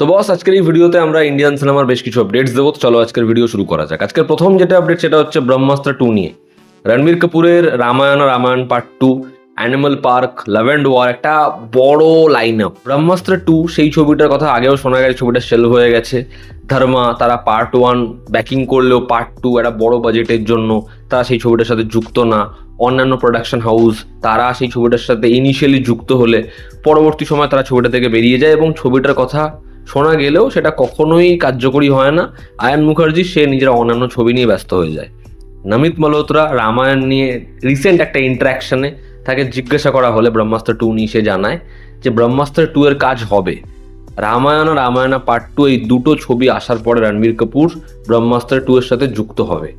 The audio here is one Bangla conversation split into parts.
তো বস, আজকের এই ভিডিওতে আমরা ইন্ডিয়ান সিনেমার বেশ কিছু আপডেটস দেবো। তো চলো আজকের ভিডিও শুরু করা যাক। আজকের প্রথম যেটা আপডেট সেটা হচ্ছে ব্রহ্মাস্ত্র 2 নিয়ে। রণবীর কাপুরের Ramayana part 2, animal park, love and war, একটা বড় লাইন আপ। ব্রহ্মাস্ত্র 2 সেই ছবিটার কথা আগেও শোনা গেছে, ছবিটা শেলভ হয়ে গেছে। ধর্মা তারা পার্ট 1 ব্যাকিং করলেও পার্ট 2 একটা বড় বাজেটের জন্য তারা সেই ছবিটার সাথে যুক্ত না। অন্যান্য প্রোডাকশন হাউস তারা সেই ছবিটার সাথে ইনিশিয়ালি যুক্ত হলে পরবর্তী সময় তারা ছবিটা থেকে বেরিয়ে যায় এবং ছবিটার কথা শোনা গেলেও সেটা কখনোই কার্যকরী হয় না। আয়ান মুখার্জি সে নিজের অন্যান্য ছবি নিয়ে ব্যস্ত হয়ে যায়। নমিত মালহোত্রা রামায়ণ নিয়ে রিসেন্ট একটা ইন্টারাকশনে তাকে জিজ্ঞাসা করা হলে ব্রহ্মাস্ত্র 2 নিয়ে সে জানায় যে ব্রহ্মাস্ত্র 2 এর কাজ হবে। রামায়ণ পার্ট 2 এই দুটো ছবি আসার পরে রণবীর কাপুর ব্রহ্মাস্ত্র 2 এর সাথে যুক্ত হবে।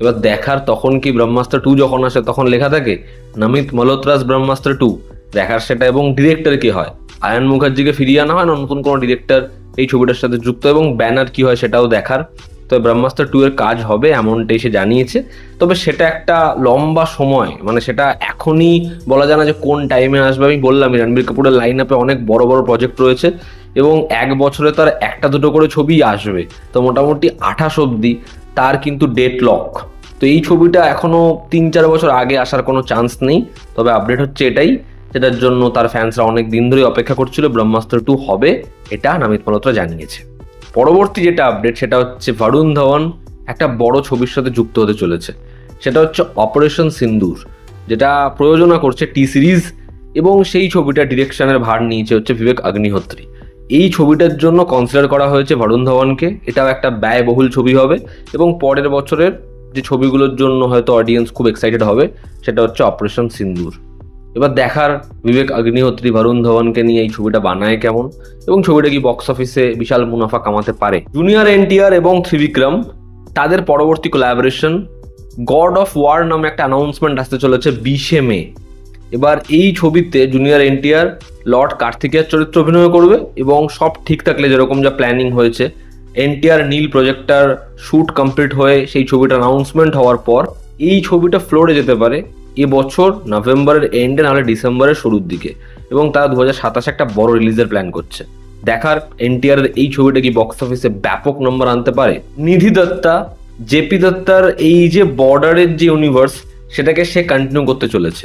এবার দেখার তখন কি ব্রহ্মাস্ত্র 2 যখন আসে তখন লেখা থাকে নমিত মালহোত্রাস ব্রহ্মাস্ত্র 2, দেখার সেটা। এবং ডিরেক্টর কি হয়, আয়ান মুখার্জিকে ফিরিয়ে আনা হয় না নতুন কোনো ডিরেক্টর এই ছবিটার সাথে যুক্ত, এবং ব্যানার কি হয় সেটাও দেখার। তবে ব্রহ্মাস্ত্র 2 এর কাজ হবে এমনটাই সে জানিয়েছে। তবে সেটা একটা লম্বা সময়, মানে সেটা এখনই বলা যায় না যে কোন টাইমে আসবে। আমি বললামই রণবীর কাপুরের লাইন আপে অনেক বড় বড় প্রজেক্ট রয়েছে এবং এক বছরে তার একটা দুটো করে ছবি আসবে। তো মোটামুটি 28 অব্দি তার কিন্তু ডেট লক। তো এই ছবিটা এখনো 3-4 বছর আগে আসার কোনো চান্স নেই। তবে আপডেট হচ্ছে এটাই, যেটার জন্য তার ফ্যান্সরা অনেক দিন ধরে অপেক্ষা করছিল। ব্রহ্মাস্ত্র 2 হবে, এটা নমিত মালহোত্রা জানিয়েছে। পরবর্তী যেটা আপডেট সেটা হচ্ছে বরুণ ধাওয়ান একটা বড় ছবির সাথে যুক্ত হতে চলেছে। সেটা হচ্ছে অপারেশন সিন্দুর, যেটা প্রযোজনা করছে টি সিরিজ, এবং সেই ছবিটা ডিরেকশনের ভার নিয়েছে হচ্ছে বিবেক অগ্নিহোত্রী। এই ছবিটার জন্য কনসিডার করা হয়েছে বরুণ ধাওয়ানকে। এটাও একটা ব্যয়বহুল ছবি হবে এবং পরের বছরের যে ছবিগুলোর জন্য হয়তো অডিয়েন্স খুব এক্সাইটেড হবে সেটা হচ্ছে অপারেশন সিন্দুর। এবার দেখার বিবেক অগ্নিহোত্রী বরুণ ধাওয়ানকে নিয়ে এই ছবিটা বানায় কেমন, এবং ছবিটা কি বক্স অফিসে বিশাল মুনাফা কামাতে পারে। জুনিয়র এনটিআর এবং ত্রিবিক্রম তাদের পরবর্তী কোলাবোরেশন গড অফ ওয়ার নামে একটা অ্যানাউন্সমেন্ট আসতে চলেছে 20 মে। এবার এই ছবিতে জুনিয়র এনটিআর লর্ড কার্তিকেয়ার চরিত্র অভিনয় করবে এবং সব ঠিক থাকলে যেরকম যা প্ল্যানিং হয়েছে, এনটিআর নীল প্রজেক্টার শ্যুট কমপ্লিট হয়ে সেই ছবিটা অ্যানাউন্সমেন্ট হওয়ার পর এই ছবিটা ফ্লোরে যেতে পারে এবছর নভেম্বরের এন্ডে নাহলে ডিসেম্বরের শুরুর দিকে, এবং তারা 2027 একটা বড় রিলিজের প্ল্যান করছে। দেখার এনটিআর এই ছবিটা কি বক্স অফিসে ব্যাপক নম্বর আনতে পারে। নিধি দত্তা, জেপি দত্তার এই যে বর্ডারের যে ইউনিভার্স সেটাকে সে কন্টিনিউ করতে চলেছে।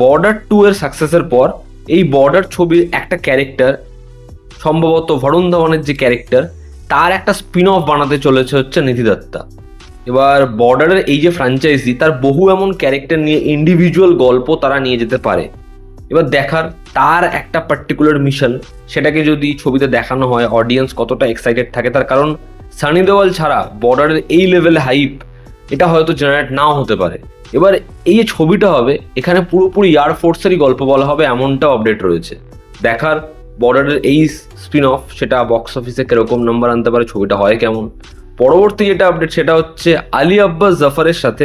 বর্ডার 2 এর সাকসেসের পর এই বর্ডার ছবির একটা ক্যারেক্টার, সম্ভবত বরুণ ধাওয়ানের যে ক্যারেক্টার, তার একটা স্পিন অফ বানাতে চলেছে হচ্ছে নিধি দত্তা। এবার বর্ডারের এই যে ফ্র্যাঞ্চাইজি তার বহু এমন ক্যারেক্টার নিয়ে ইন্ডিভিজুয়াল গল্প তারা নিয়ে যেতে পারে। এবার দেখার তার একটা পার্টিকুলার মিশন, সেটাকে যদি ছবিতে দেখানো হয় অডিয়েন্স কতটা এক্সাইটেড থাকে। তার কারণ সানি দেওয়াল ছাড়া বর্ডারের এই লেভেলে হাইপ এটা হয়তো জেনারেট নাও হতে পারে। এবার এই যে ছবিটা হবে এখানে পুরোপুরি এয়ারফোর্সেরই গল্প বলা হবে এমনটাও আপডেট রয়েছে। দেখার বর্ডারের এই স্পিন অফ সেটা বক্স অফিসে কিরকম নাম্বার আনতে পারে, ছবিটা হয় কেমন। পরবর্তী যেটা আপডেট সেটা হচ্ছে আলী আব্বাস জাফরের সাথে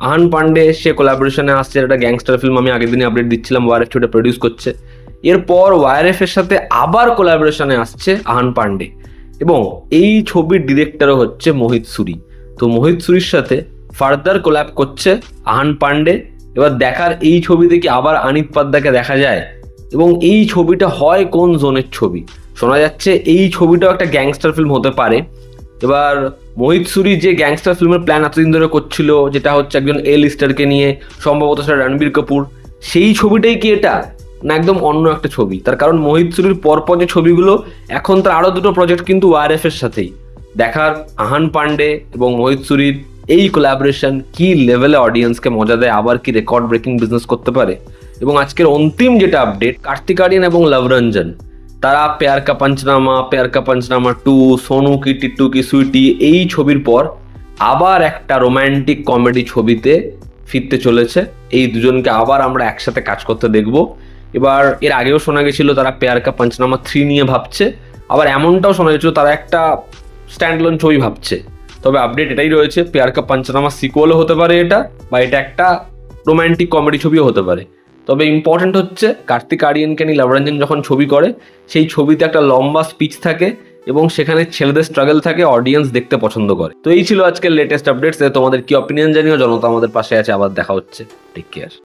আহান পান্ডে সে কোলাবোরেশনে আসছে। একটা গ্যাংস্টার ফিল্ম আমি আগের দিনে আপডেট দিচ্ছিলাম, ওয়ারএফ ছবিটা প্রডিউস করছে। এরপর ওয়ারএফ এর সাথে আবার কোলাবোরেশনে আসছে আহান পান্ডে, এবং এই ছবির ডিরেক্টরও হচ্ছে মোহিত সুরি। তো মোহিত সুরির সাথে ফার্দার কোল্যাব করছে আহান পান্ডে। এবার দেখার এই ছবিতে কি আবার আনিত পাদ্দাকে দেখা যায়, এবং এই ছবিটা হয় কোন জোনের ছবি। শোনা যাচ্ছে এই ছবিটাও একটা গ্যাংস্টার ফিল্ম হতে পারে। এবার মোহিত সুরি যে গ্যাংস্টার ফিল্মের প্ল্যান এতদিন ধরে করছিল, যেটা হচ্ছে একজন এ লিস্টারকে নিয়ে, সম্ভবত সেটা রণবীর কাপুর, সেই ছবিটাই কি এটা না একদম অন্য একটা ছবি। তার কারণ মোহিত সুরির পরপর যে ছবিগুলো, এখন তার আরো দুটো প্রজেক্ট কিন্তু ওয়ারএফ এর সাথেই। দেখার আহান পান্ডে এবং মোহিত সুরির এই কোলাবোরেশন কি লেভেলে অডিয়েন্সকে মজা দেয়, আবার কি রেকর্ড ব্রেকিং বিজনেস করতে পারে। এবং আজকের অন্তিম যেটা আপডেট, কার্তিক আরিয়ান এবং লভ রঞ্জন তারা প্যার কা পঞ্চনামা 2, সোনু কি টিট্টু কি সুইটি এই ছবির পর আবার একটা রোম্যান্টিক কমেডি ছবিতে ফিরতে চলেছে। এই দুজনকে আবার আমরা একসাথে কাজ করতে দেখব। এবার এর আগেও শোনা গেছিল তারা প্যার কা পঞ্চনামা 3 নিয়ে ভাবছে, আবার এমনটাও শোনা গেছিল তারা একটা স্ট্যান্ডলোন ছবি ভাবছে। তবে আপডেট এটাই রয়েছে, প্যার কা পঞ্চনামা সিকুয়েলও হতে পারে এটা, বা এটা একটা রোম্যান্টিক কমেডি ছবিও হতে পারে। তবে ইম্পর্টেন্ট হচ্ছে কার্তিক আরিয়ানকে নিয়ে লভ রঞ্জন যখন ছবি করে সেই ছবিতে একটা লম্বা স্পিচ থাকে এবং সেখানে ছেলেদের স্ট্রাগল থাকে, অডিয়েন্স দেখতে পছন্দ করে। তো এই ছিল আজকের লেটেস্ট আপডেটস। তোমাদের কি অপিনিয়ন জানিও, জনতা আমাদের পাশে আছে। আবার দেখা হচ্ছে, টেক কেয়ার।